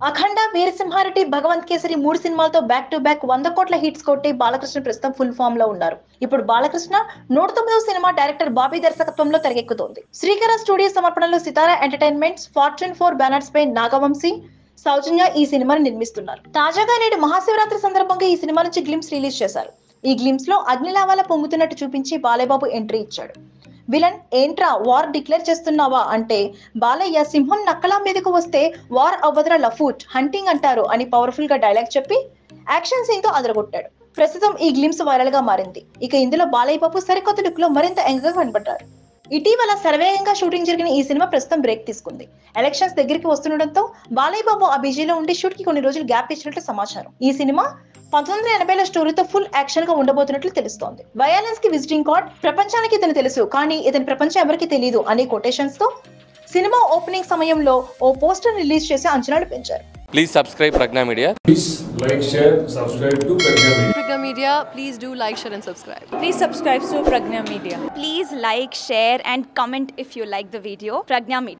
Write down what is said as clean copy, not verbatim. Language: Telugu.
అఖండ, వీరసింహారెడ్డి, భగవంత్ కేసరి 3 సినిమాలతో బ్యాక్ టు బ్యాక్ 100 కోట్ల హిట్స్ కొట్టి బాలకృష్ణ ప్రస్తుతం ఫుల్ ఫామ్ లో ఉన్నారు. ఇప్పుడు బాలకృష్ణ 109వ సినిమా డైరెక్టర్ బాబీ దర్శకత్వంలో తెరకెక్కుతోంది. శ్రీకర స్టూడియో సమర్పణలో సితారా ఎంటర్టైన్మెంట్స్, ఫార్చ్యూన్ 4 బ్యానర్స్ పై నాగవంశీ, సౌజన్య ఈ సినిమాని నిర్మిస్తున్నారు. తాజాగా నేడు మహాశివరాత్రి సందర్భంగా ఈ సినిమా నుంచి గ్లిమ్స్ రిలీజ్ చేశారు. ఈ గ్లిమ్స్ లో అగ్నిలావాల పొంగుతున్నట్టు చూపించి బాలయ్యబాబు ఎంట్రీ ఇచ్చాడు. విలన్ ఏంట్రా వార్ డిక్లేర్ చేస్తున్నావా అంటే బాలయ్య సింహం నక్కల మీదకు వస్తే వార్ అవ్వదురా లఫూట్ హంటింగ్ అంటారు అని పవర్ఫుల్ గా డైలాగ్ చెప్పి యాక్షన్ సీన్ తో అదరగొట్టాడు. ప్రస్తుతం ఈ గ్లిమ్స్ వైరల్ గా మారింది. ఇక ఇందులో బాలయ్య బాబు సరికొత్త లుక్ లో మరింత యంగ్ గా కనబడ్డారు. ఇటీవల శరవేగంగా షూటింగ్ జరిగిన ఈ సినిమా ప్రస్తుతం బ్రేక్ తీసుకుంది. ఎలక్షన్స్ దగ్గరికి వస్తుండటంతో బాలయ్య బాబు ఆ బిజీలో ఉండి షూట్ కి కొన్ని రోజులు గ్యాప్ ఇచ్చినట్లు సమాచారం. ఈ సినిమా 1980ల స్టోరీతో ఫుల్ యాక్షన్ గా ఉండబోతున్నట్లు తెలుస్తోంది. వయాలెన్స్ కి విజిటింగ్ కార్డ్, ప్రపంచానికి ఇతను తెలుసు కానీ ఇతని ప్రపంచం ఎవరికి తెలియదు అనే కొటేషన్స్ తో సినిమా ఓపెనింగ్ సమయంలో ఓ పోస్టర్ రిలీజ్ చేసి అంచనాలు పెంచారు. Please subscribe Pragna Media. Please like, share, subscribe to Pragna Media. Pragna Media, please do like, share and subscribe. Please subscribe to Pragna Media. Please like, share and comment if you like the video. Pragna Media.